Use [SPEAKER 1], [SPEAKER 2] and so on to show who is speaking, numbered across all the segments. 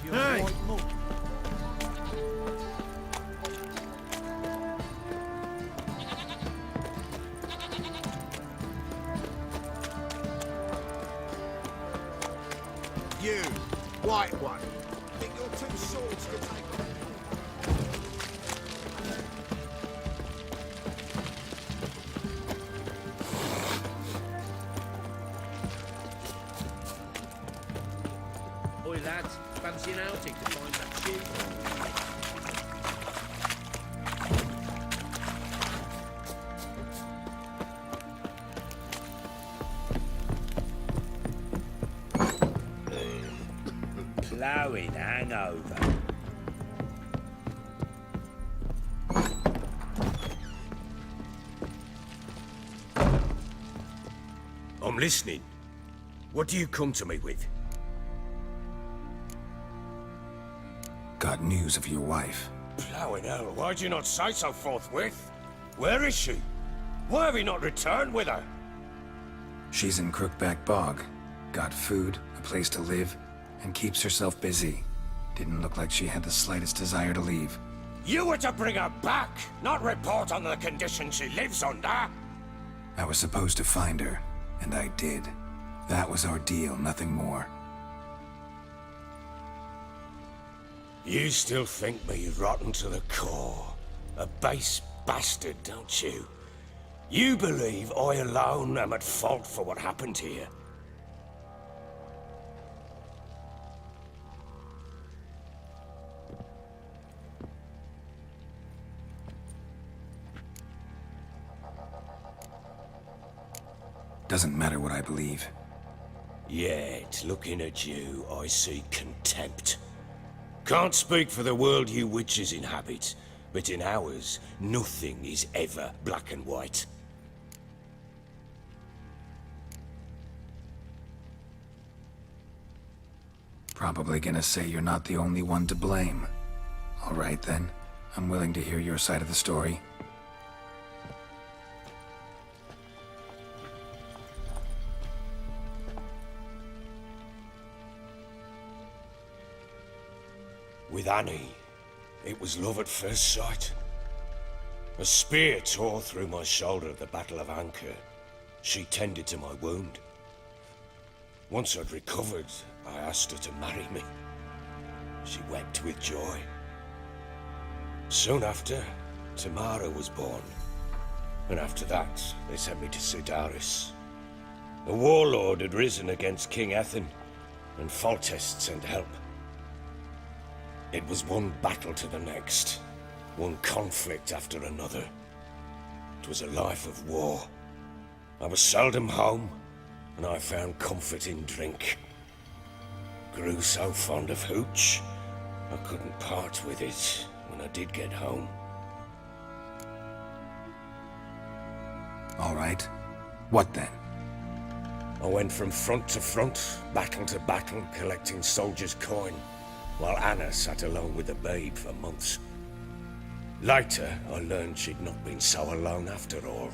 [SPEAKER 1] Hey!
[SPEAKER 2] You, white one, think you're too short to take on?
[SPEAKER 1] Oi lads, fancy an outing to find that shoe? Ploughing hangover.
[SPEAKER 3] I'm listening. What do you come to me with?
[SPEAKER 4] Got news of your wife.
[SPEAKER 3] Ploughing hell, why'd you not say so forthwith? Where is she? Why have you not returned with her?
[SPEAKER 4] She's in Crookback Bog. Got food, a place to live, and keeps herself busy. Didn't look like she had the slightest desire to leave.
[SPEAKER 3] You were to bring her back, not report on the conditions she lives under.
[SPEAKER 4] I was supposed to find her, and I did. That was our deal, nothing more.
[SPEAKER 3] You still think me rotten to the core. A base bastard, don't you? You believe I alone am at fault for what happened here.
[SPEAKER 4] Doesn't matter what I believe.
[SPEAKER 3] Yet, looking at you, I see contempt. Can't speak for the world you witches inhabit, but in ours, nothing is ever black and white.
[SPEAKER 4] Probably gonna say you're not the only one to blame. All right then, I'm willing to hear your side of the story.
[SPEAKER 3] With Annie, it was love at first sight. A spear tore through my shoulder at the Battle of Anchor. She tended to my wound. Once I'd recovered, I asked her to marry me. She wept with joy. Soon after, Tamara was born. And after that, they sent me to Sidaris. A warlord had risen against King Ethan, and Foltest sent help. It was one battle to the next, one conflict after another. It was a life of war. I was seldom home, and I found comfort in drink. Grew so fond of hooch, I couldn't part with it when I did get home.
[SPEAKER 4] All right. What then?
[SPEAKER 3] I went from front to front, battle to battle, collecting soldiers' coin, while Anna sat alone with the babe for months. Later, I learned she'd not been so alone after all.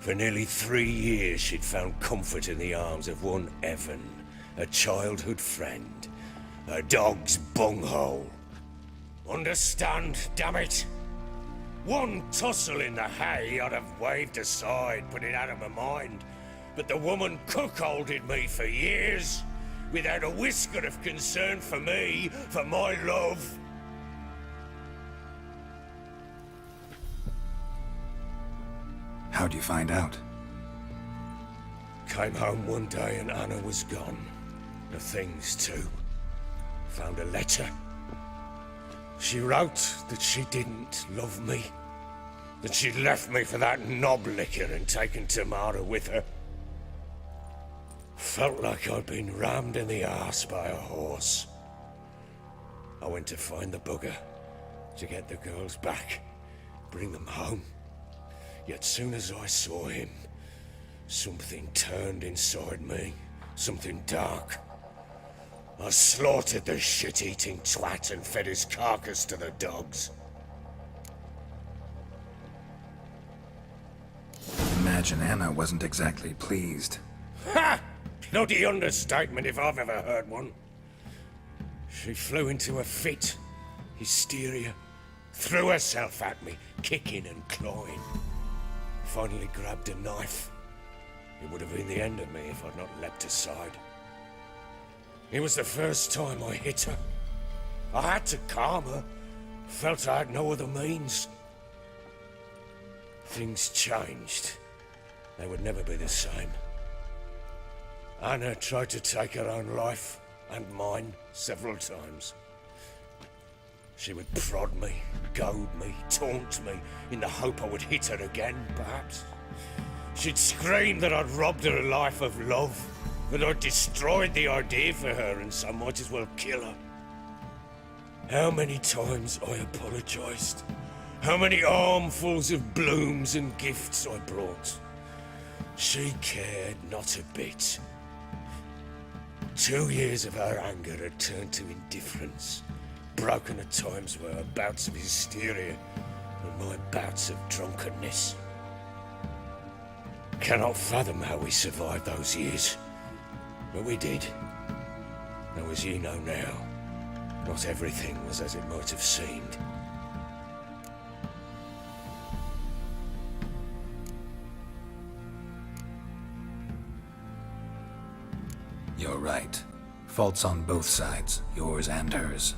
[SPEAKER 3] For nearly 3 years, she'd found comfort in the arms of one Evan, a childhood friend, a dog's bunghole. Understand, damn it? One tussle in the hay I'd have waved aside, put it out of my mind, but the woman cuckolded me for years, without a whisker of concern for me, for my love.
[SPEAKER 4] How'd you find out?
[SPEAKER 3] Came home one day and Anna was gone. The things too. Found a letter. She wrote that she didn't love me. That she'd left me for that knob licker and taken Tamara with her. Felt like I'd been rammed in the arse by a horse. I went to find the bugger, to get the girls back, bring them home. Yet soon as I saw him, something turned inside me, something dark. I slaughtered the shit-eating twat and fed his carcass to the dogs.
[SPEAKER 4] Imagine Anna wasn't exactly pleased.
[SPEAKER 3] Ha! Bloody understatement if I've ever heard one. She flew into a fit, hysteria, threw herself at me, kicking and clawing. Finally grabbed a knife. It would have been the end of me if I'd not leapt aside. It was the first time I hit her. I had to calm her. Felt I had no other means. Things changed. They would never be the same. Anna tried to take her own life, and mine, several times. She would prod me, goad me, taunt me, in the hope I would hit her again, perhaps. She'd scream that I'd robbed her life of love, that I'd destroyed the idea for her, and so might as well kill her. How many times I apologized. How many armfuls of blooms and gifts I brought. She cared not a bit. 2 years of her anger had turned to indifference, broken at times by her bouts of hysteria and my bouts of drunkenness. Cannot fathom how we survived those years, but we did. Though as you know now, not everything was as it might have seemed.
[SPEAKER 4] You're right. Faults on both sides, yours and hers.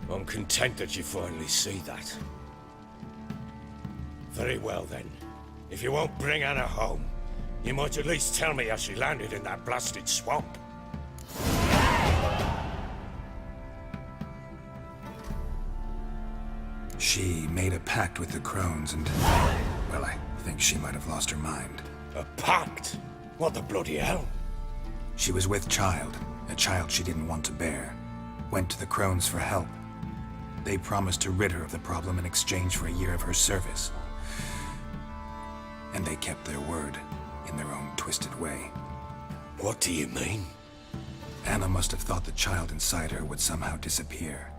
[SPEAKER 3] I'm content that you finally see that. Very well then. If you won't bring Anna home, you might at least tell me how she landed in that blasted swamp.
[SPEAKER 4] She made a pact with the crones and... well, I think she might have lost her mind.
[SPEAKER 3] A pact? What the bloody hell?
[SPEAKER 4] She was with child, a child she didn't want to bear. Went to the crones for help. They promised to rid her of the problem in exchange for a year of her service. And they kept their word, in their own twisted way.
[SPEAKER 3] What do you mean?
[SPEAKER 4] Anna must have thought the child inside her would somehow disappear.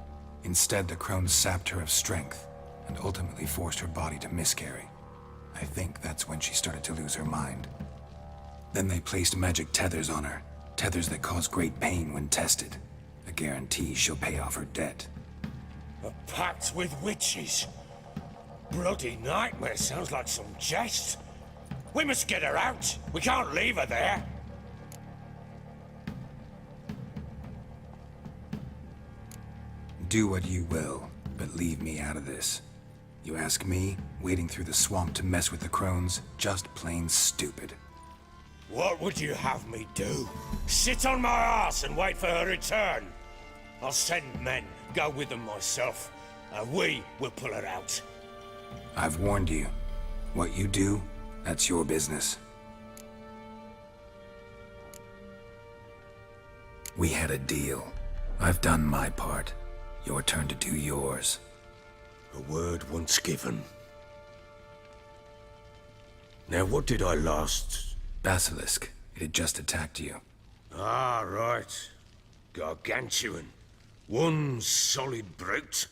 [SPEAKER 4] Instead, the crones sapped her of strength, and ultimately forced her body to miscarry. I think that's when she started to lose her mind. Then they placed magic tethers on her, tethers that cause great pain when tested. A guarantee she'll pay off her debt.
[SPEAKER 3] A pact with witches? Bloody nightmare, sounds like some jest. We must get her out. We can't leave her there.
[SPEAKER 4] Do what you will, but leave me out of this. You ask me, wading through the swamp to mess with the crones, just plain stupid.
[SPEAKER 3] What would you have me do? Sit on my ass and wait for her return? I'll send men, go with them myself, and we will pull her out.
[SPEAKER 4] I've warned you. What you do, that's your business. We had a deal. I've done my part. Your turn to do yours.
[SPEAKER 3] A word once given. Now what did I last...
[SPEAKER 4] Basilisk. It had just attacked you.
[SPEAKER 3] Ah, right. Gargantuan. One solid brute.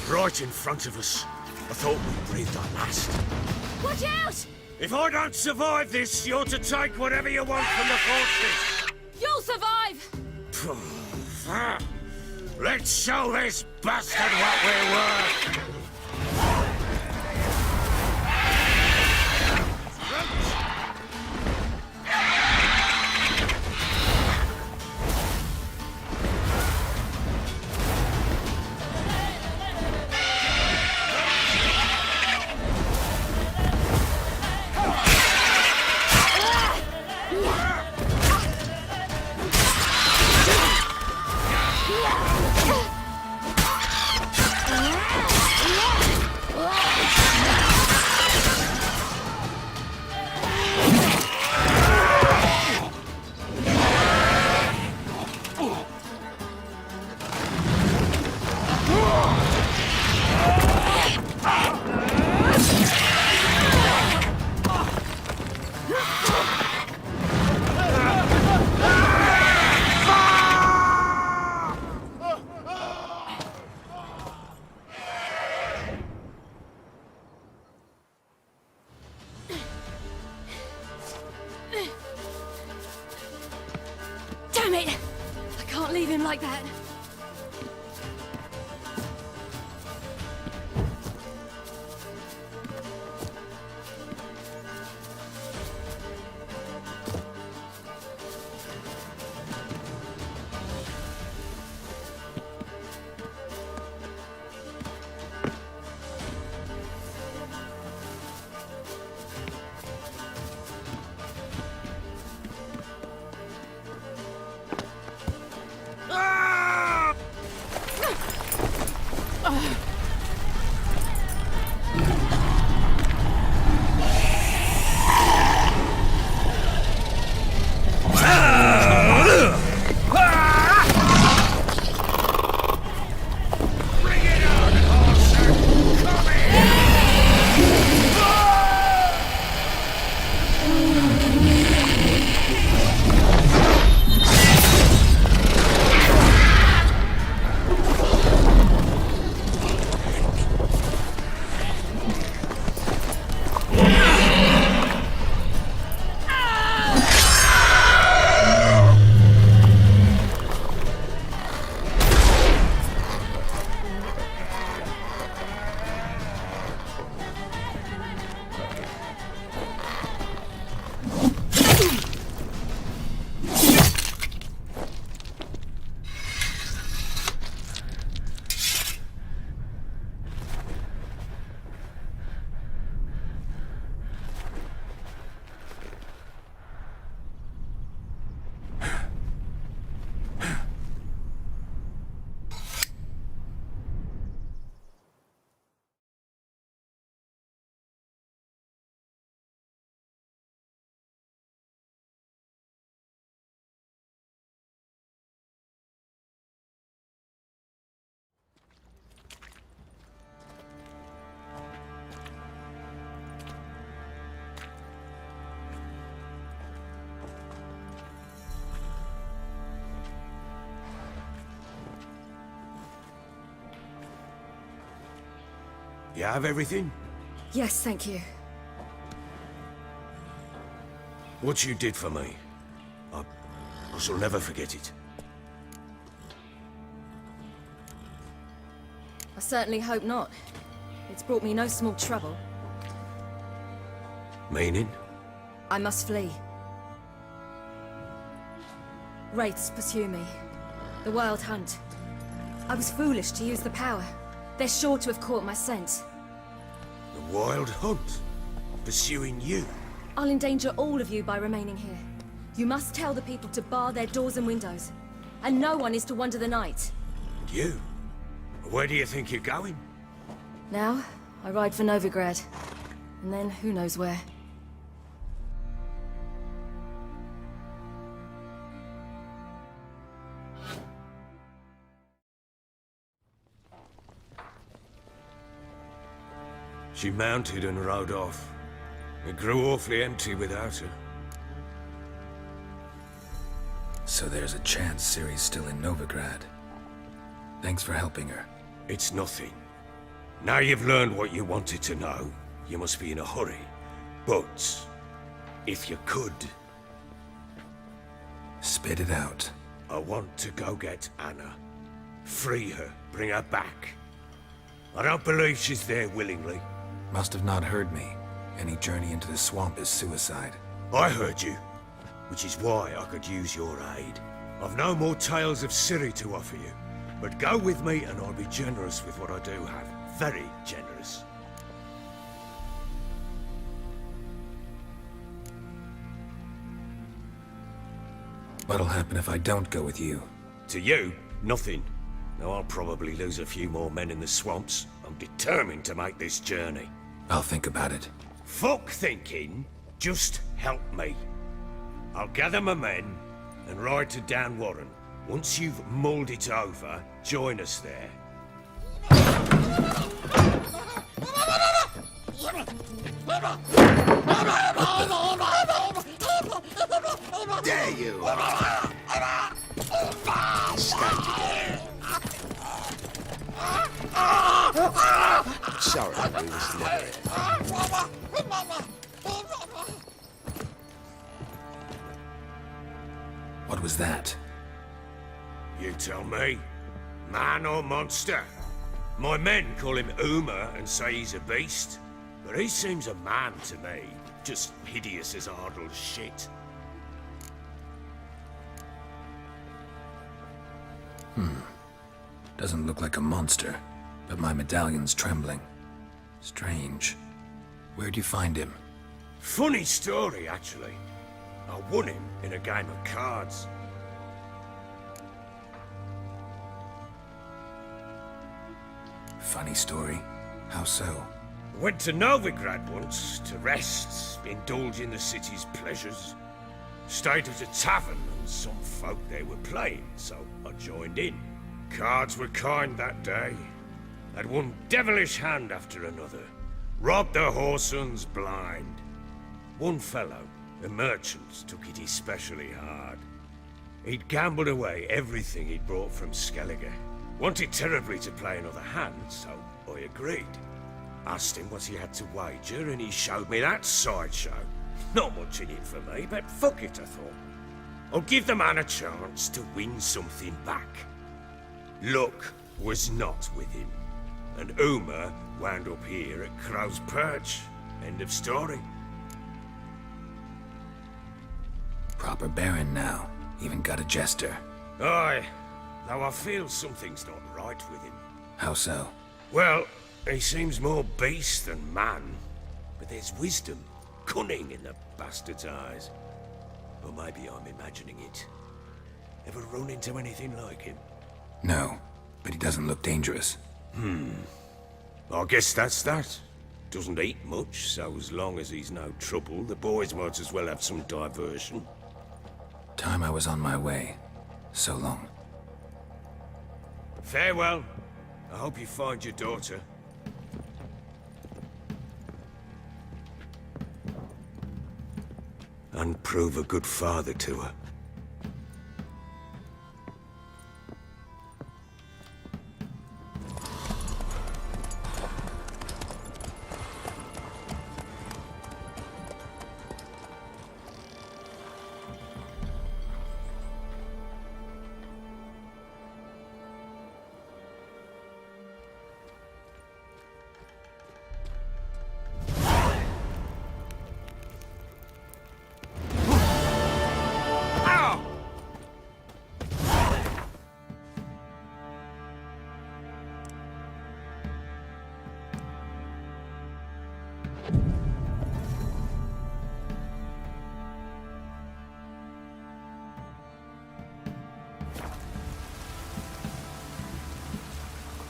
[SPEAKER 3] Right in front of us. I thought we breathed our last.
[SPEAKER 5] Watch out!
[SPEAKER 3] If I don't survive this, you're to take whatever you want from the forces.
[SPEAKER 5] You'll survive!
[SPEAKER 3] Let's show this bastard what we're worth.
[SPEAKER 5] him like that.
[SPEAKER 3] You have everything?
[SPEAKER 5] Yes, thank you.
[SPEAKER 3] What you did for me, I shall never forget it.
[SPEAKER 5] I certainly hope not. It's brought me no small trouble.
[SPEAKER 3] Meaning?
[SPEAKER 5] I must flee. Wraiths pursue me. The Wild Hunt. I was foolish to use the power. They're sure to have caught my scent.
[SPEAKER 3] The Wild Hunt? Pursuing you?
[SPEAKER 5] I'll endanger all of you by remaining here. You must tell the people to bar their doors and windows. And no one is to wander the night.
[SPEAKER 3] You? Where do you think you're going?
[SPEAKER 5] Now, I ride for Novigrad. And then, who knows where.
[SPEAKER 3] She mounted and rode off. It grew awfully empty without her.
[SPEAKER 4] So there's a chance Ciri's still in Novigrad. Thanks for helping her.
[SPEAKER 3] It's nothing. Now you've learned what you wanted to know, you must be in a hurry. But, if you could...
[SPEAKER 4] Spit it out.
[SPEAKER 3] I want to go get Anna. Free her, bring her back. I don't believe she's there willingly.
[SPEAKER 4] Must have not heard me. Any journey into the swamp is suicide.
[SPEAKER 3] I heard you, which is why I could use your aid. I've no more tales of Ciri to offer you, but go with me and I'll be generous with what I do have. Very generous.
[SPEAKER 4] What'll happen if I don't go with you?
[SPEAKER 3] To you, nothing. Now I'll probably lose a few more men in the swamps. I'm determined to make this journey.
[SPEAKER 4] I'll think about it.
[SPEAKER 3] Fuck thinking, just help me. I'll gather my men and ride to Dan Warren. Once you've mulled it over, join us there.
[SPEAKER 2] There you are. Stand sorry, we was never here.
[SPEAKER 4] What was that?
[SPEAKER 3] You tell me. Man or monster? My men call him Uma and say he's a beast. But he seems a man to me. Just hideous as Ardle's shit.
[SPEAKER 4] Doesn't look like a monster, but my medallion's trembling. Strange. Where'd you find him?
[SPEAKER 3] Funny story, actually. I won him in a game of cards.
[SPEAKER 4] Funny story? How so?
[SPEAKER 3] Went to Novigrad once to rest, indulge in the city's pleasures. Stayed at a tavern and some folk there were playing, so I joined in. Cards were kind that day. Had one devilish hand after another. Robbed the whoresun's blind. One fellow, a merchant, took it especially hard. He'd gambled away everything he'd brought from Skellige. Wanted terribly to play another hand, so I agreed. Asked him what he had to wager, and he showed me that sideshow. Not much in it for me, but fuck it, I thought. I'll give the man a chance to win something back. Luck was not with him, and Uma wound up here at Crow's Perch. End of story.
[SPEAKER 4] Proper baron now. Even got a jester.
[SPEAKER 3] Aye, though I feel something's not right with him.
[SPEAKER 4] How so?
[SPEAKER 3] Well, he seems more beast than man, but there's wisdom, cunning in the bastard's eyes. Or maybe I'm imagining it. Ever run into anything like him?
[SPEAKER 4] No, but he doesn't look dangerous.
[SPEAKER 3] I guess that's that. Doesn't eat much, so as long as he's no trouble, the boys might as well have some diversion.
[SPEAKER 4] Time I was on my way. So long.
[SPEAKER 3] Farewell. I hope you find your daughter. And prove a good father to her.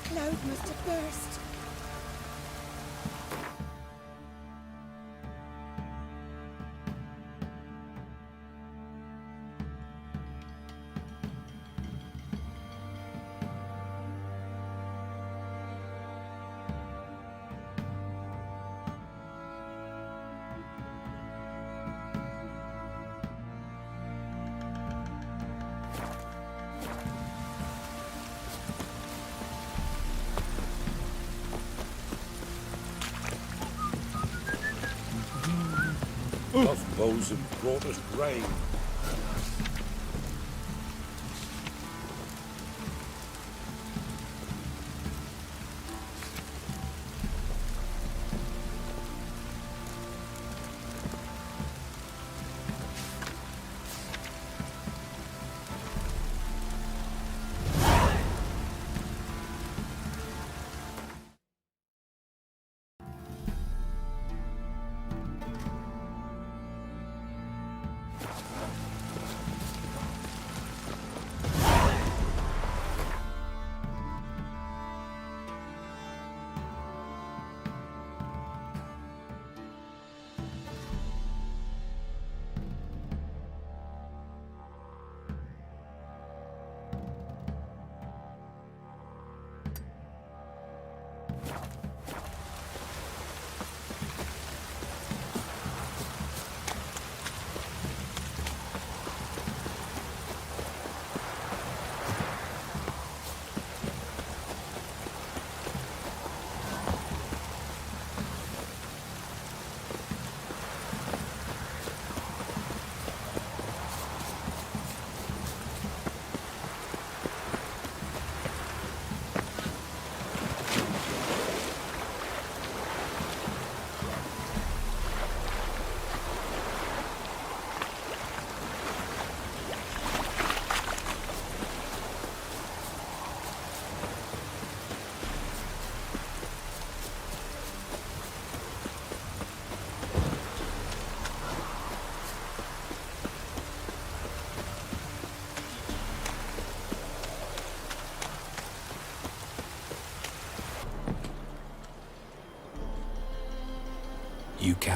[SPEAKER 6] Cloud must have burst.
[SPEAKER 7] Tough bows have brought us rain.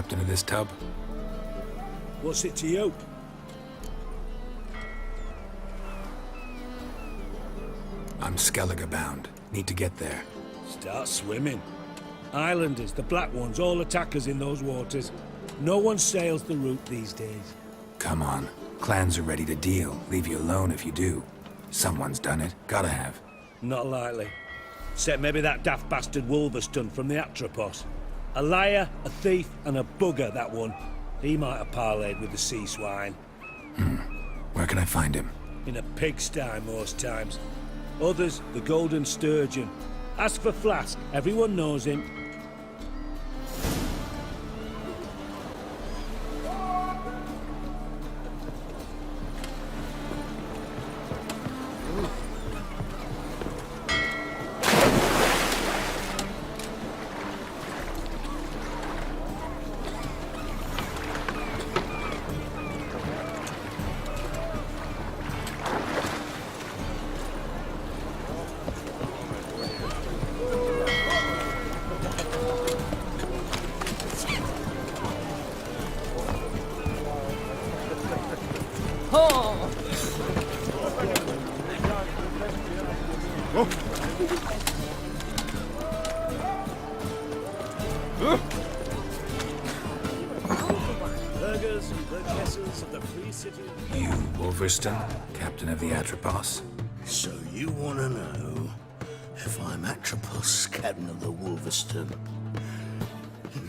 [SPEAKER 4] captain of this tub?
[SPEAKER 7] What's it to you?
[SPEAKER 4] I'm Skellige bound. Need to get there.
[SPEAKER 7] Start swimming. Islanders, the black ones, all attackers in those waters. No one sails the route these days.
[SPEAKER 4] Come on. Clans are ready to deal. Leave you alone if you do. Someone's done it. Gotta have.
[SPEAKER 7] Not likely. Except maybe that daft bastard Wolverstone from the Atropos. A liar, a thief, and a bugger, that one. He might have parlayed with the sea swine.
[SPEAKER 4] Where can I find him?
[SPEAKER 7] In a pigsty most times. Others, the Golden Sturgeon. Ask for Flask. Everyone knows him. Burghers and burgesses of the free city.
[SPEAKER 4] You, Wolverstone, captain of the Atropos?
[SPEAKER 8] So you want to know if I'm Atropos, captain of the Wolverstone?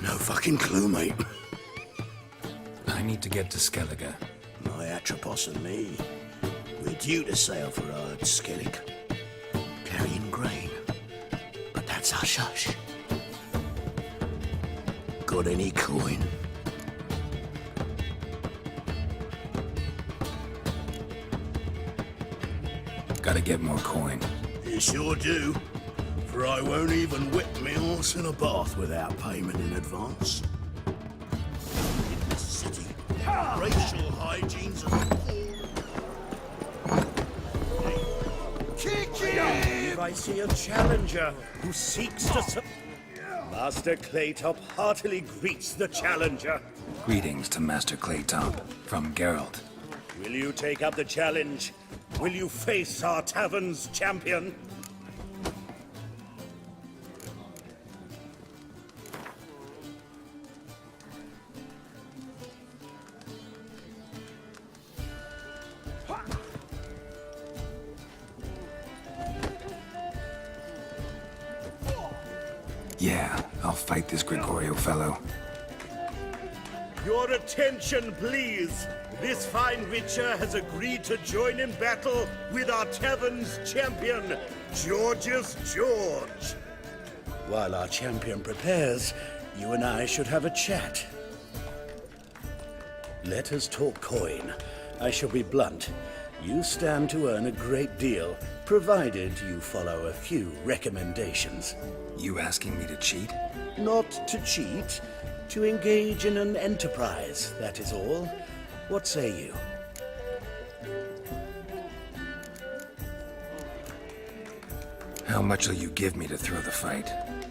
[SPEAKER 8] No fucking clue, mate.
[SPEAKER 4] I need to get to Skellige.
[SPEAKER 8] My Atropos and me, we're due to sail for our Skellig, carrying grain. But that's hush-hush. Got any coin?
[SPEAKER 4] Gotta get more coin.
[SPEAKER 8] You sure do. For I won't even whip me horse in a bath without payment in advance. In this city, racial hygiene's
[SPEAKER 9] If I see a challenger who seeks to... Master Claytop heartily greets the challenger.
[SPEAKER 4] Greetings to Master Claytop, from Geralt.
[SPEAKER 9] Will you take up the challenge? Will you face our tavern's champion?
[SPEAKER 4] Yeah, I'll fight this Gregorio fellow.
[SPEAKER 9] Your attention, please. This fine Witcher has agreed to join in battle with our tavern's champion, George's George. While our champion prepares, you and I should have a chat. Let us talk coin. I shall be blunt. You stand to earn a great deal, provided you follow a few recommendations.
[SPEAKER 4] You asking me to cheat?
[SPEAKER 9] Not to cheat, to engage in an enterprise, that is all. What say you?
[SPEAKER 4] How much will you give me to throw the fight?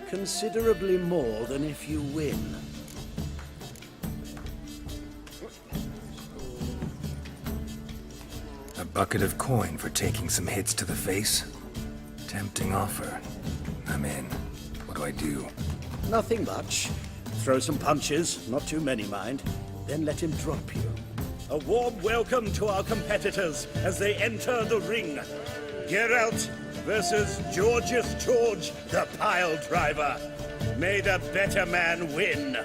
[SPEAKER 9] Considerably more than if you win.
[SPEAKER 4] A bucket of coin for taking some hits to the face? Tempting offer. I'm in. What do I do?
[SPEAKER 9] Nothing much. Throw some punches, not too many, mind. Then let him drop you. A warm welcome to our competitors as they enter the ring. Geralt versus George's George, the pile driver. May the better man win.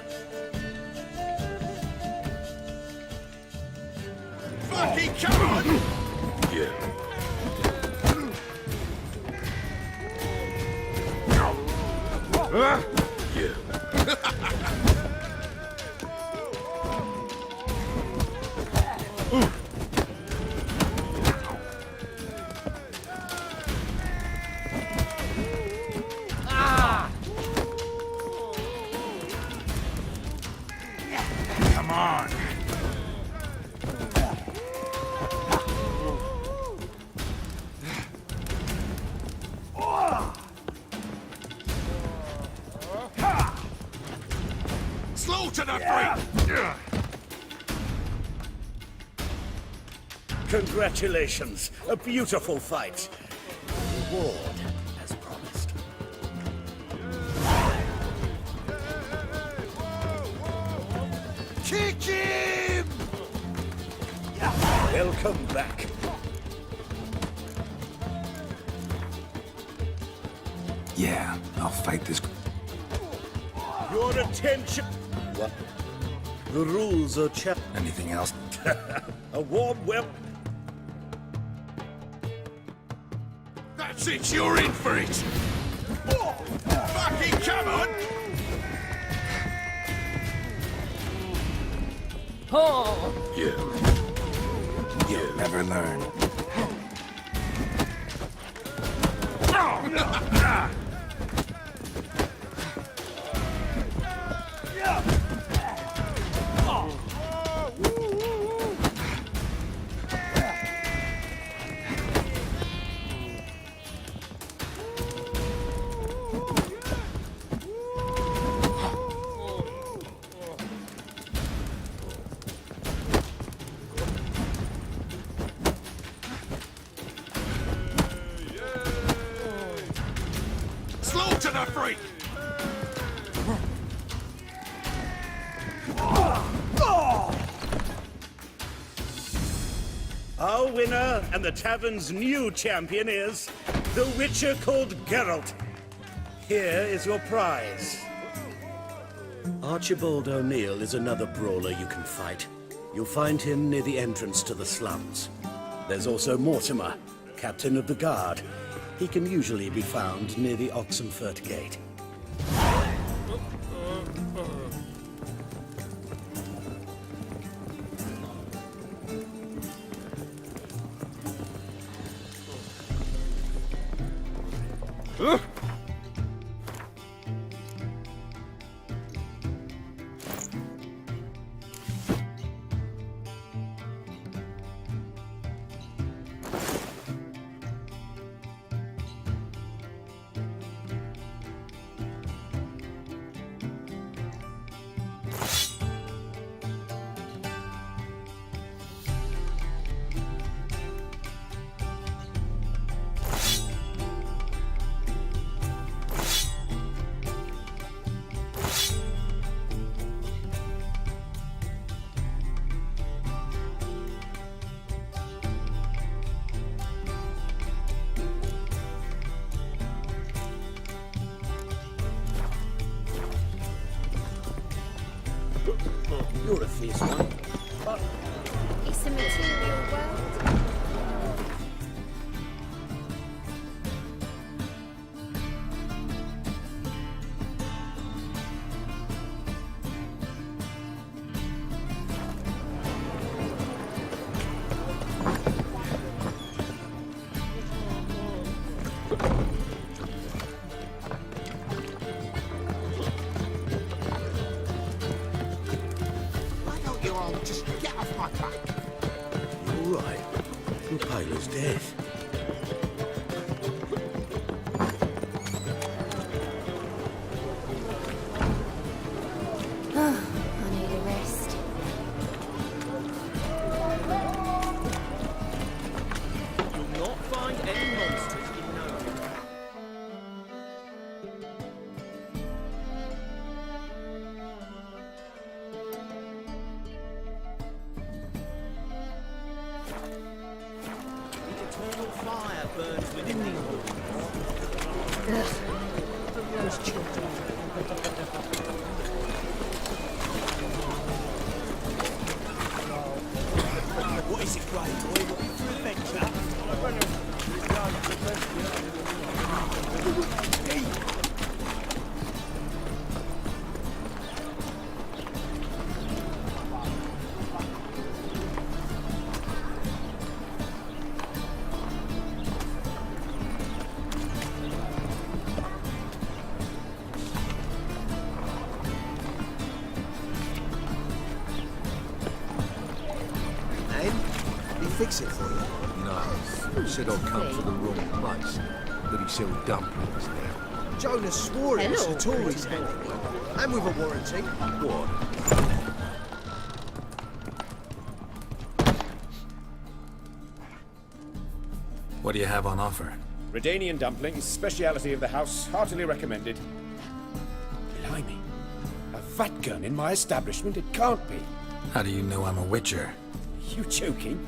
[SPEAKER 2] Fucking come on!
[SPEAKER 7] Yeah. Yeah.
[SPEAKER 2] Come on! Slaughter the freak!
[SPEAKER 9] Congratulations. A beautiful fight. Reward, as promised.
[SPEAKER 2] Kick him!
[SPEAKER 9] Welcome back.
[SPEAKER 4] Yeah, I'll fight this.
[SPEAKER 9] Your attention. What? The rules are
[SPEAKER 4] Anything else?
[SPEAKER 9] A warm welcome.
[SPEAKER 2] That's it, you're in for it! Fucking come on!
[SPEAKER 4] You'll never learn.
[SPEAKER 2] Slaughter the freak!
[SPEAKER 9] Our winner and the tavern's new champion is the Witcher called Geralt. Here is your prize. Archibald O'Neill is another brawler you can fight. You'll find him near the entrance to the slums. There's also Mortimer, captain of the guard. He can usually be found near the Oxenfurt Gate. You're a fierce one. But
[SPEAKER 6] It's a material world.
[SPEAKER 2] Why don't you all just get off my back?
[SPEAKER 9] you're right. Your Pilo's dead.
[SPEAKER 6] I need a rest.
[SPEAKER 1] You'll not find any monsters in Nova. The eternal fire burns within these walls. Those children. What is it, Grey Boy? Looking for adventure?
[SPEAKER 2] And? He fix it for you?
[SPEAKER 10] No, said I'd come to the wrong place. But he sells dumplings now.
[SPEAKER 2] Jonas swore it was the Tories anyway. And with a warranty.
[SPEAKER 10] What?
[SPEAKER 4] What do you have on offer?
[SPEAKER 11] Redanian dumplings, speciality of the house, heartily recommended. Blimey. A vat gun in my establishment? It can't be.
[SPEAKER 4] How do you know I'm a witcher?
[SPEAKER 11] You joking?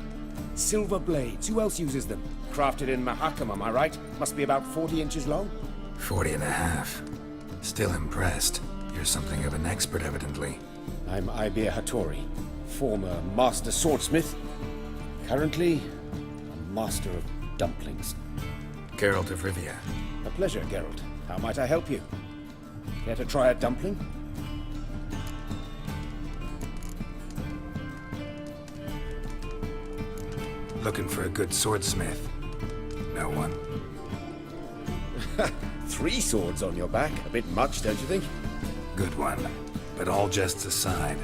[SPEAKER 11] Silver blades, who else uses them? Crafted in Mahakam, am I right? Must be about 40 inches long?
[SPEAKER 4] 40 and a half. Still impressed. You're something of an expert, evidently.
[SPEAKER 11] I'm Ibir Hattori, former master swordsmith. Currently, a master of dumplings.
[SPEAKER 4] Geralt of Rivia.
[SPEAKER 11] A pleasure, Geralt. How might I help you? Care to try a dumpling?
[SPEAKER 4] Looking for a good swordsmith. No one?
[SPEAKER 11] 3 swords on your back. A bit much, don't you think?
[SPEAKER 4] Good one. But all jests aside,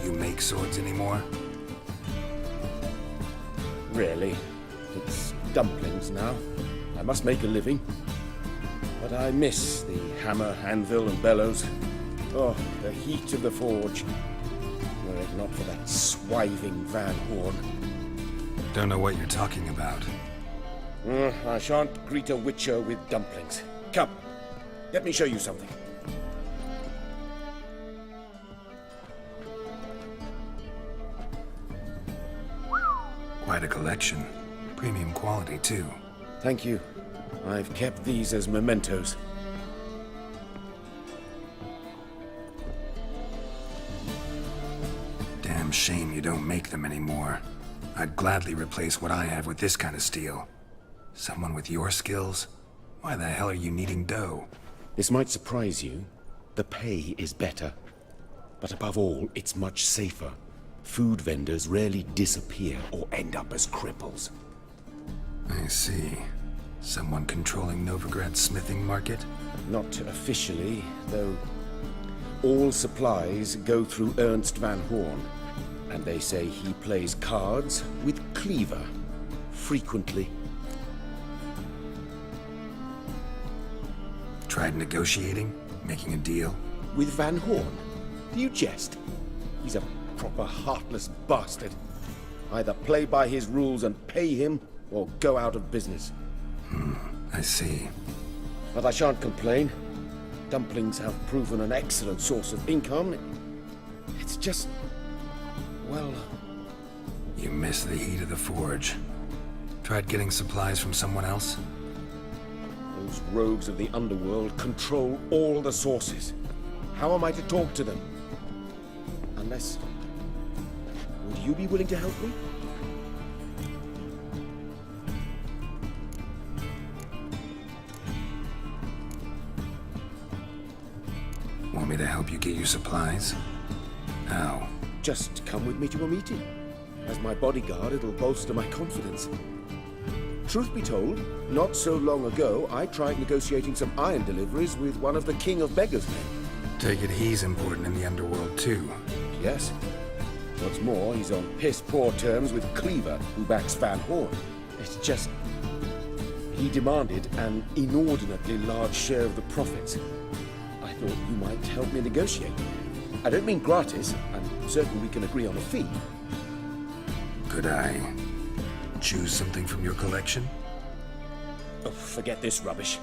[SPEAKER 4] you make swords anymore?
[SPEAKER 11] Really? It's dumplings now. I must make a living. But I miss the hammer, anvil, and bellows. Oh, the heat of the forge. Were it not for that swiving Van Horn.
[SPEAKER 4] Don't know what you're talking about.
[SPEAKER 11] I shan't greet a witcher with dumplings. Come, let me show you something.
[SPEAKER 4] Quite a collection. Premium quality, too.
[SPEAKER 11] Thank you. I've kept these as mementos.
[SPEAKER 4] Damn shame you don't make them anymore. I'd gladly replace what I have with this kind of steel. Someone with your skills? Why the hell are you needing dough?
[SPEAKER 11] This might surprise you. The pay is better. But above all, it's much safer. Food vendors rarely disappear or end up as cripples.
[SPEAKER 4] I see. Someone controlling Novigrad's smithing market?
[SPEAKER 11] Not officially, though. All supplies go through Ernst Van Horn. And they say he plays cards with Cleaver. Frequently.
[SPEAKER 4] Tried negotiating? Making a deal?
[SPEAKER 11] With Van Horn? Do you jest? He's a proper heartless bastard. Either play by his rules and pay him, or go out of business.
[SPEAKER 4] I see.
[SPEAKER 11] But I shan't complain. Dumplings have proven an excellent source of income. It's just... well...
[SPEAKER 4] You miss the heat of the forge. Tried getting supplies from someone else?
[SPEAKER 11] Those rogues of the underworld control all the sources. How am I to talk to them? Unless... would you be willing to help me?
[SPEAKER 4] Want me to help you get your supplies? How?
[SPEAKER 11] Just come with me to a meeting. As my bodyguard, it'll bolster my confidence. Truth be told, not so long ago, I tried negotiating some iron deliveries with one of the King of Beggars' men.
[SPEAKER 4] Take it he's important in the underworld, too.
[SPEAKER 11] Yes. What's more, he's on piss-poor terms with Cleaver, who backs Van Horn. It's just... he demanded an inordinately large share of the profits. I thought you might help me negotiate. I don't mean gratis. I'm certain we can agree on a fee.
[SPEAKER 4] Could I choose something from your collection?
[SPEAKER 11] Oh, forget this rubbish.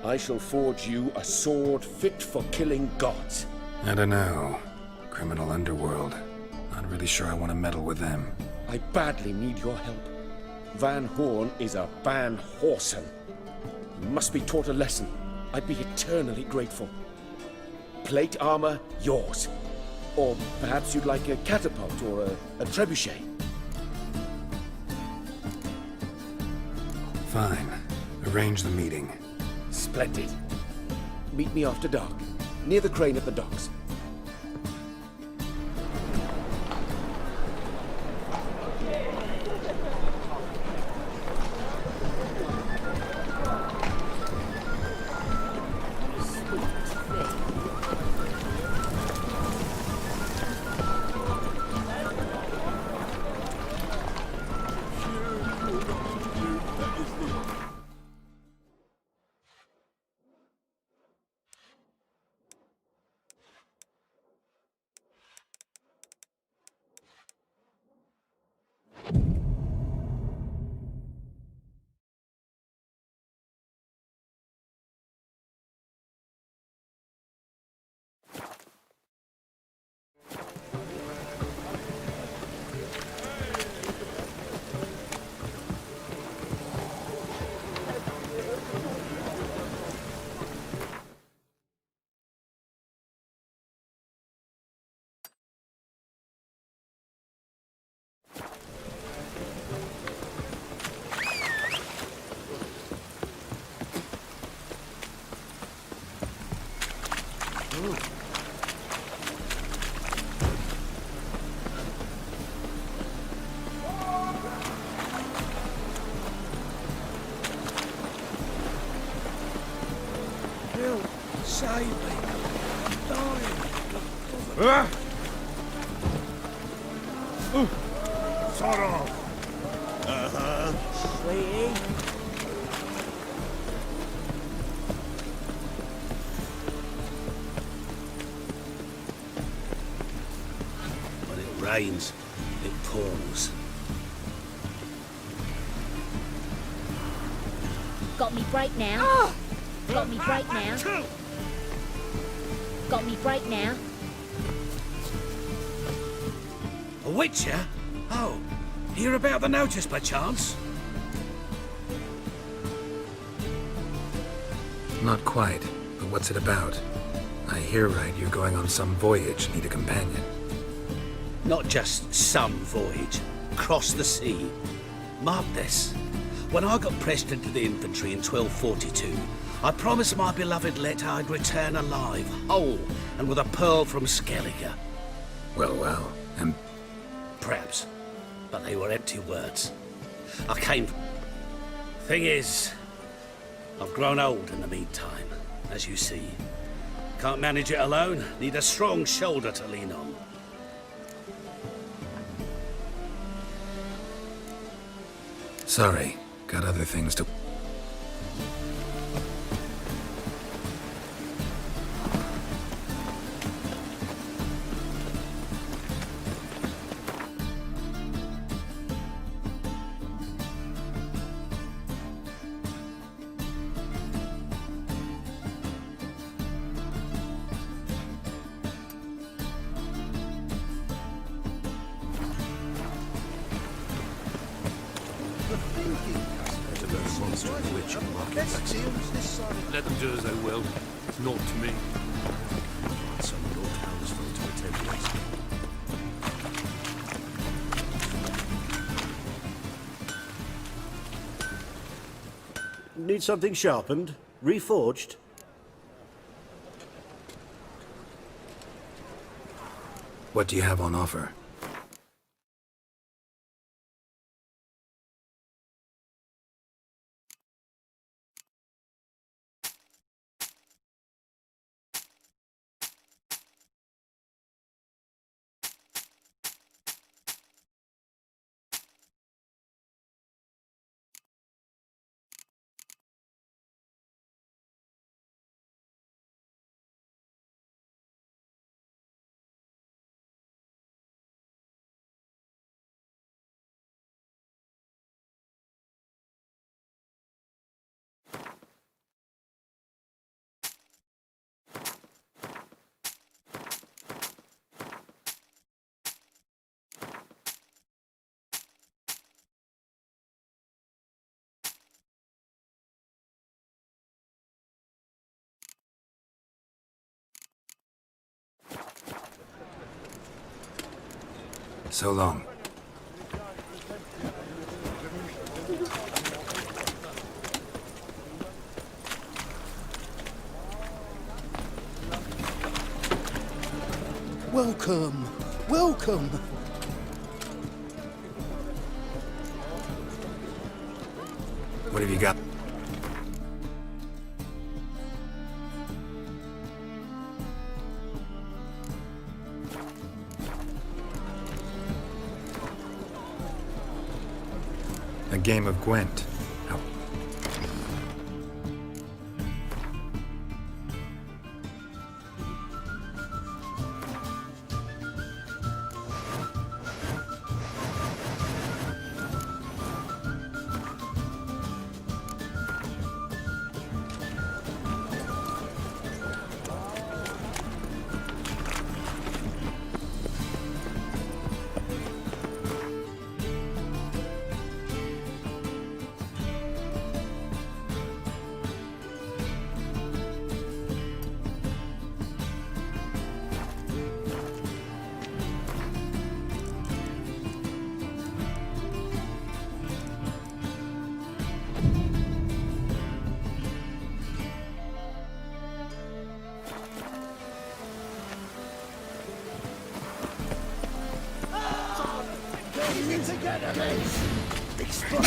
[SPEAKER 11] I shall forge you a sword fit for killing gods.
[SPEAKER 4] I don't know. Criminal underworld. Not really sure I want to meddle with them.
[SPEAKER 11] I badly need your help. Van Horn is a Van Horsen. You must be taught a lesson. I'd be eternally grateful. Plate armor, yours. Or perhaps you'd like a catapult or a trebuchet.
[SPEAKER 4] Fine. Arrange the meeting.
[SPEAKER 11] Splendid. Meet me after dark, near the crane at the docks.
[SPEAKER 7] save me. I'm dying.
[SPEAKER 8] Sort of.
[SPEAKER 7] Sweetie.
[SPEAKER 9] When it rains, it pours.
[SPEAKER 6] Got me break now. Got me break now. Got me break now.
[SPEAKER 7] A witcher? Oh, hear about the notice by chance?
[SPEAKER 4] Not quite, but what's it about? I hear right, you're going on some voyage, need a companion.
[SPEAKER 9] Not just some voyage. Across the sea. Mark this. When I got pressed into the infantry in 1242, I promised my beloved Let I'd return alive, whole, and with a pearl from Skellige.
[SPEAKER 4] Well, and
[SPEAKER 9] Perhaps. But they were empty words. I came... Thing is, I've grown old in the meantime, as you see. Can't manage it alone. Need a strong shoulder to lean on.
[SPEAKER 4] sorry, got other things to...
[SPEAKER 10] Let them do as they will. It's not to me. Some little towns for to attend to.
[SPEAKER 9] Need something sharpened? Reforged?
[SPEAKER 4] What do you have on offer? So long.
[SPEAKER 8] Welcome, welcome.
[SPEAKER 4] What have you got? A game of Gwent. How...
[SPEAKER 8] Together, mates. Explode.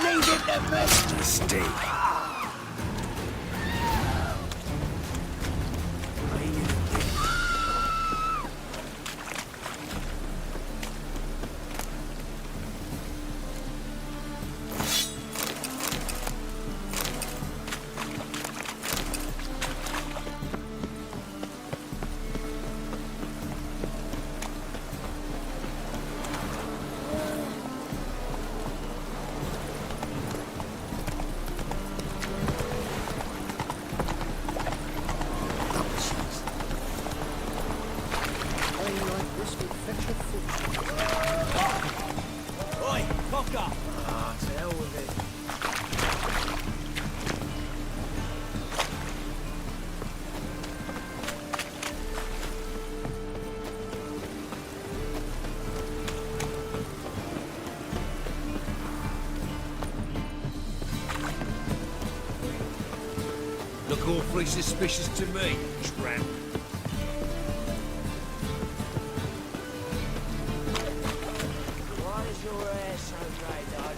[SPEAKER 8] Leave it to me.
[SPEAKER 4] Mistake.
[SPEAKER 10] awfully suspicious to me, tramp.
[SPEAKER 12] Why is your hair so grey, dog?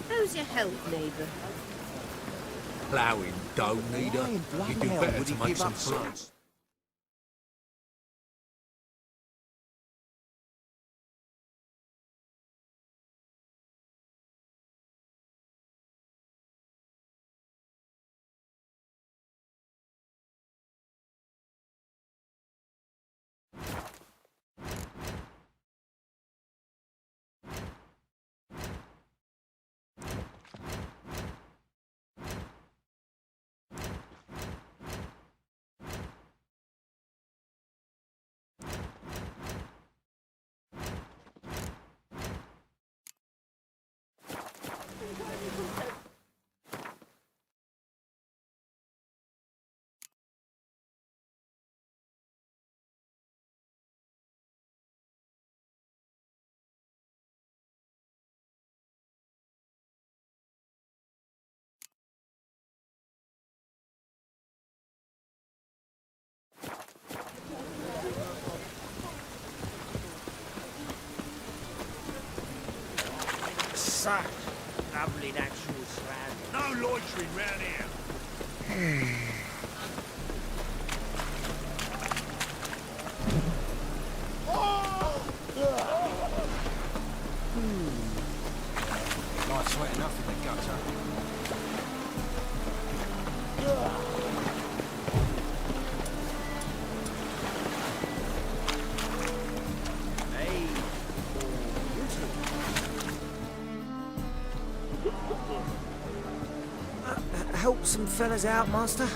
[SPEAKER 6] How's your health, neighbour?
[SPEAKER 10] Ploughing don't need her. You'd do better to make some friends.
[SPEAKER 12] Such lovely natural surroundings.
[SPEAKER 8] No loitering round here.
[SPEAKER 10] Life's wet enough in the gutter.
[SPEAKER 12] Hey, help some fellas out, master.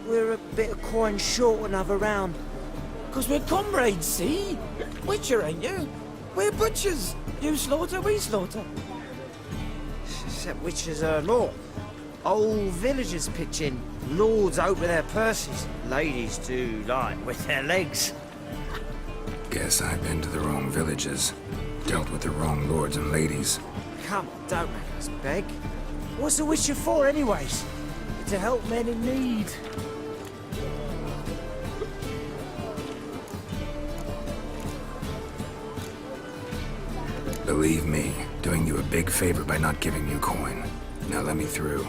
[SPEAKER 12] We're a bit of coin short another round. 'Cause we're comrades, see? Witcher, ain't you? We're butchers. You slaughter, we slaughter. Except witchers are law. Old villagers pitch in. Lords open their purses. Ladies do like with their legs.
[SPEAKER 4] Guess I've been to the wrong villages. Dealt with the wrong lords and ladies.
[SPEAKER 12] Come on, don't make us beg. What's a witcher for, anyways? To help men in need.
[SPEAKER 4] Believe me, doing you a big favor by not giving you coin. Now let me through.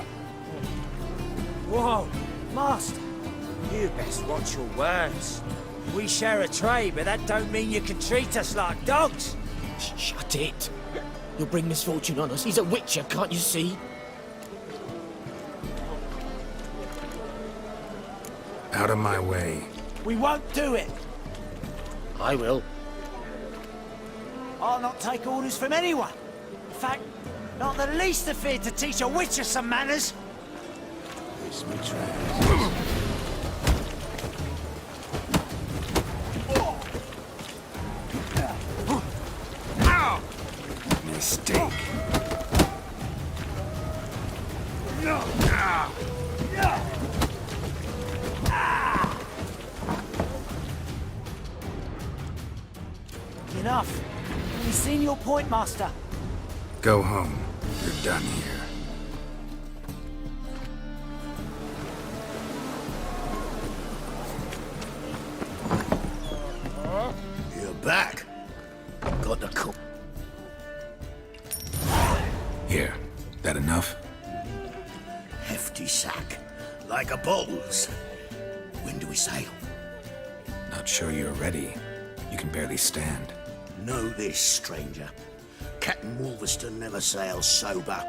[SPEAKER 12] Whoa, master. You best watch your words. We share a trade, but that don't mean you can treat us like dogs.
[SPEAKER 13] Shut it. You'll bring misfortune on us. He's a witcher, can't you see?
[SPEAKER 4] Out of my way.
[SPEAKER 12] We won't do it.
[SPEAKER 13] I will.
[SPEAKER 12] I'll not take orders from anyone. In fact, not the least afraid to teach a witcher some manners.
[SPEAKER 10] This me try.
[SPEAKER 4] Mistake.
[SPEAKER 12] Enough. We've seen your point, master.
[SPEAKER 4] Go home. You're done here.
[SPEAKER 8] You're back. Got the cook.
[SPEAKER 4] Here. That enough?
[SPEAKER 8] Hefty sack. Like a bull's. When do we sail?
[SPEAKER 4] Not sure you're ready. You can barely stand.
[SPEAKER 8] Know this, stranger. Captain Wolverston never sails sober.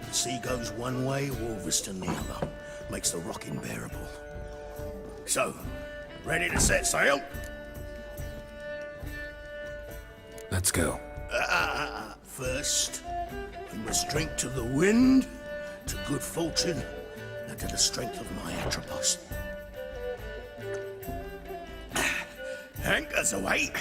[SPEAKER 8] The sea goes one way, Wolverston the other. Makes the rocking bearable. So, ready to set sail?
[SPEAKER 4] Let's go.
[SPEAKER 8] First, we must drink to the wind, to good fortune, and to the strength of my Atropos. Anchors away.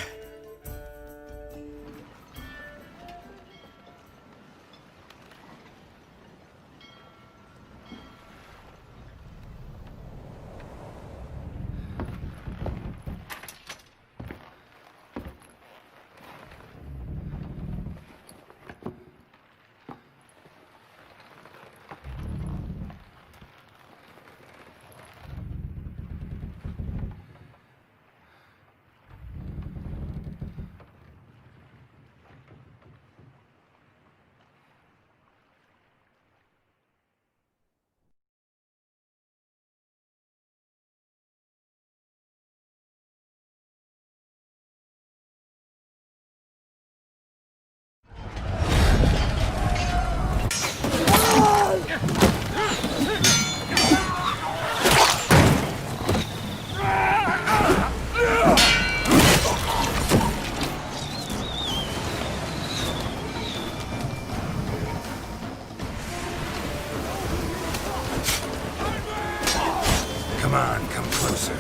[SPEAKER 4] Come on, come closer.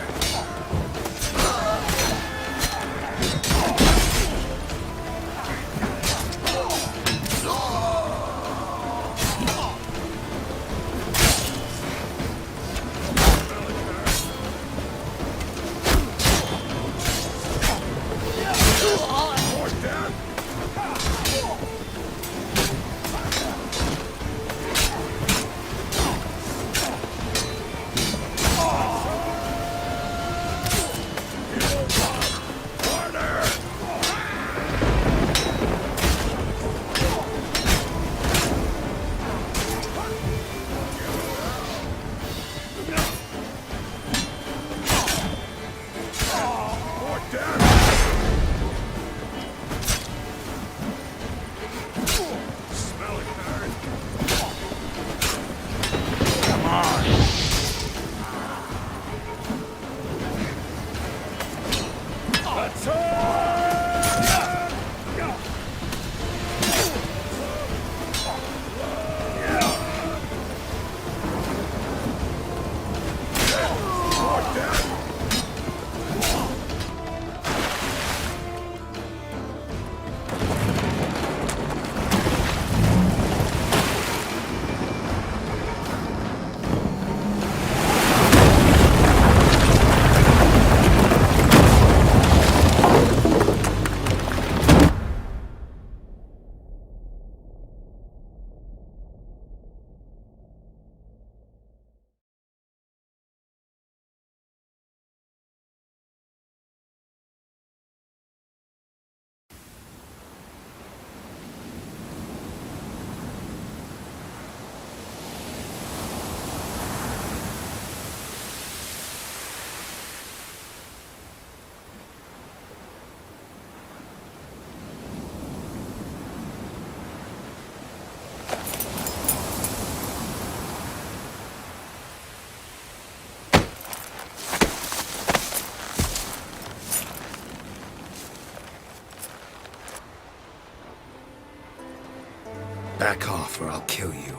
[SPEAKER 4] Back off or I'll kill you.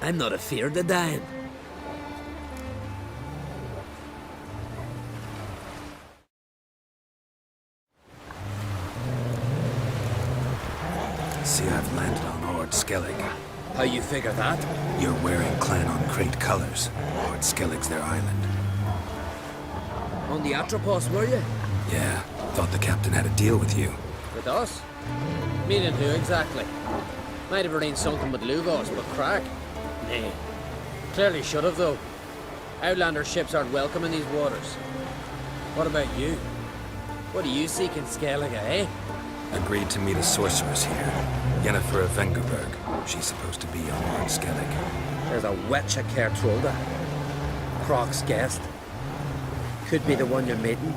[SPEAKER 1] I'm not afeard of dying.
[SPEAKER 4] See, I've landed on Ord Skellig.
[SPEAKER 1] How you figure that?
[SPEAKER 4] You're wearing Clan on Crate colors. Ord Skellig's their island.
[SPEAKER 1] On the Atropos, were you?
[SPEAKER 4] Yeah, thought the captain had a deal with you.
[SPEAKER 1] With us? Meaning who exactly? Might have arranged something with Lugos, but crack? Nay. Clearly should have, though. Outlander ships aren't welcome in these waters. What about you? What do you seek in Skellige, eh?
[SPEAKER 4] Agreed to meet a sorceress here. Yennefer of Vengerberg. She's supposed to be on Ord Skellig.
[SPEAKER 1] There's a witch at Kertrolda. Croc's guest. Could be the one you're meeting.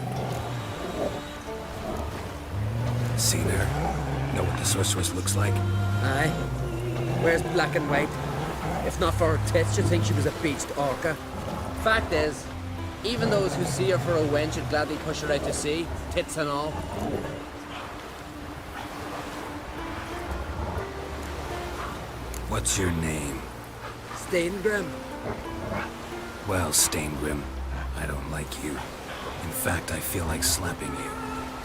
[SPEAKER 4] Seen her? Know what the sorceress looks like?
[SPEAKER 1] Aye. Wears black and white. If not for her tits, you'd think she was a beached orca. Fact is, even those who see her for a wench would gladly push her out to sea, tits and all.
[SPEAKER 4] What's your name?
[SPEAKER 1] Steingrim.
[SPEAKER 4] Well, Steingrim, I don't like you. In fact, I feel like slapping you.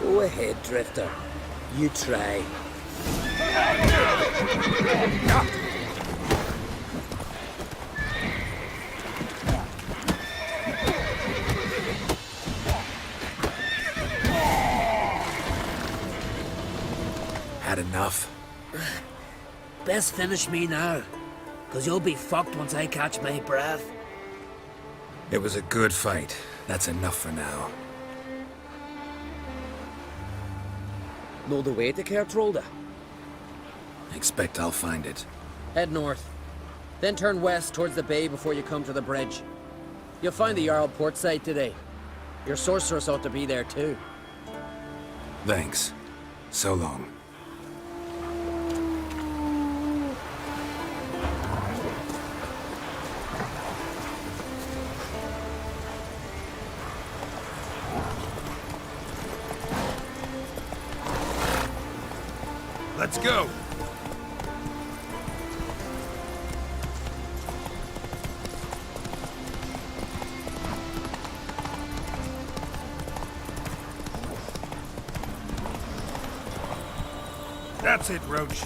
[SPEAKER 1] Go ahead, Drifter. You try.
[SPEAKER 4] Had enough?
[SPEAKER 1] Best finish me now, because you'll be fucked once I catch my breath.
[SPEAKER 4] It was a good fight. That's enough for now.
[SPEAKER 1] Know the way to Kertrolda?
[SPEAKER 4] Expect I'll find it.
[SPEAKER 1] Head north. Then turn west towards the bay before you come to the bridge. You'll find the Jarl port side today. Your sorceress ought to be there too.
[SPEAKER 4] Thanks. So long.
[SPEAKER 10] Let's go.
[SPEAKER 4] That's it, Roach.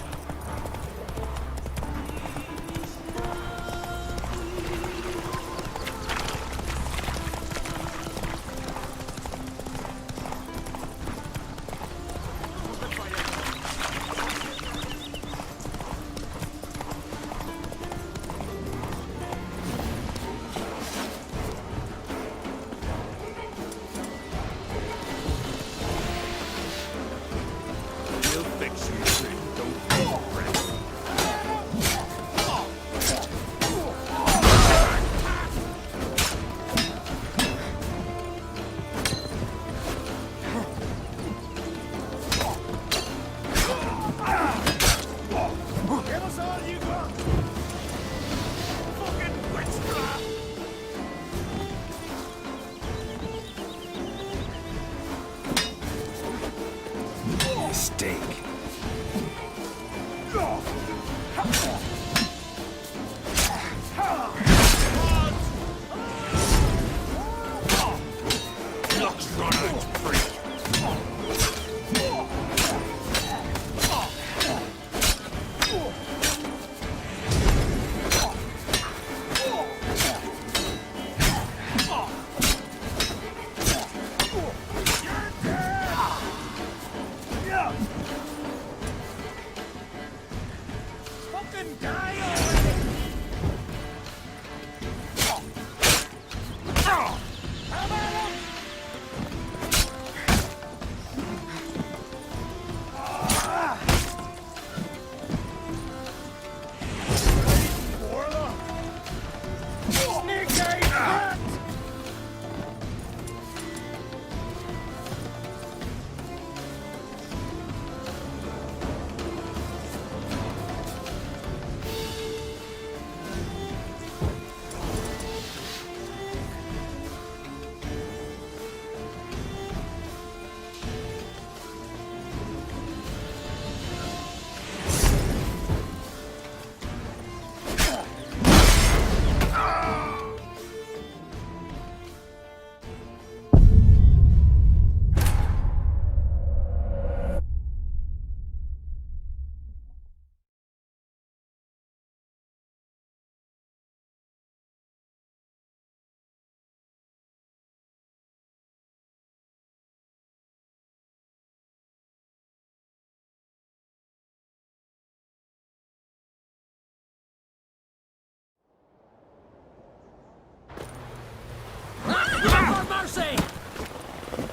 [SPEAKER 1] Mercy!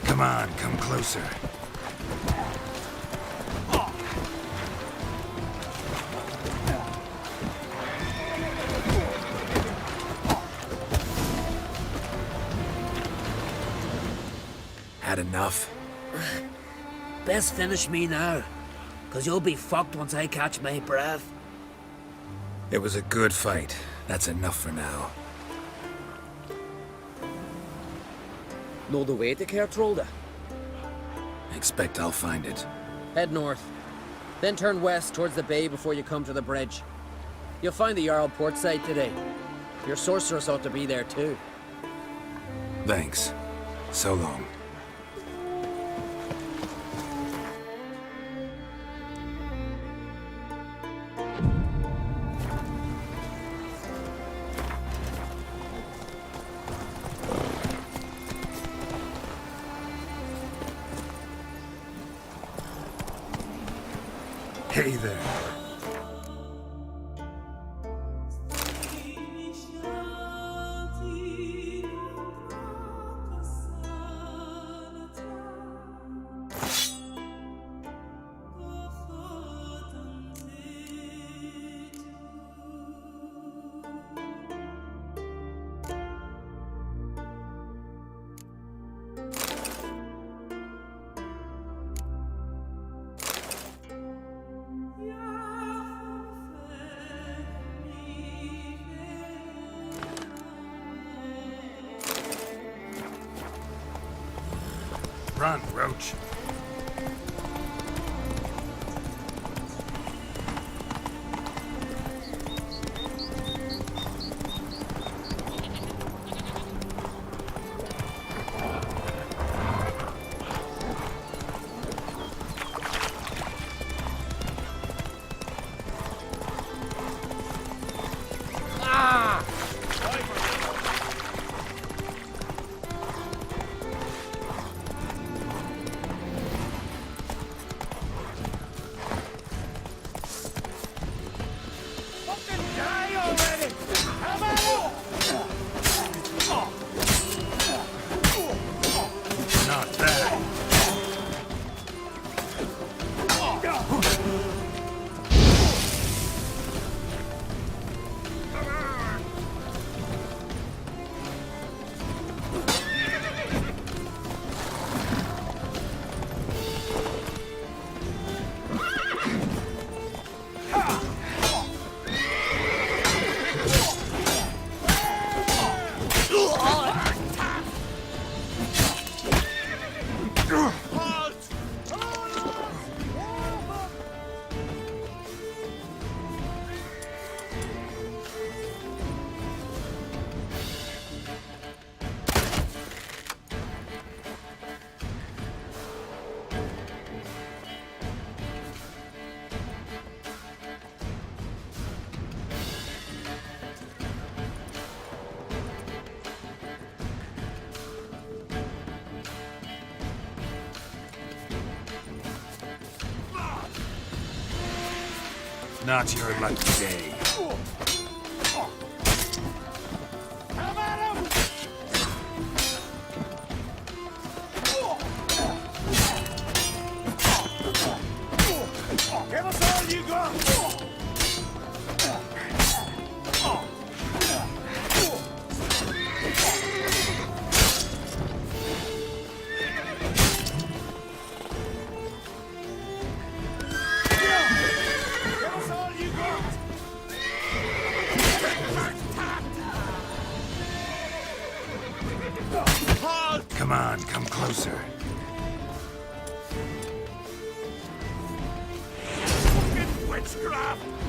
[SPEAKER 4] Come on, come closer. Had enough?
[SPEAKER 13] Best finish me now, cause you'll be fucked once I catch my breath.
[SPEAKER 4] It was a good fight. That's enough for now.
[SPEAKER 1] Know the way to Kertrolda?
[SPEAKER 4] Expect I'll find it.
[SPEAKER 1] Head north. Then turn west towards the bay before you come to the bridge. You'll find the Jarl port site today. Your sorceress ought to be there too.
[SPEAKER 4] Thanks. So long. Hey there. Run, Roach. Not your lucky day.
[SPEAKER 9] Give us all you got!
[SPEAKER 4] Come on, come closer.
[SPEAKER 9] Witchcraft!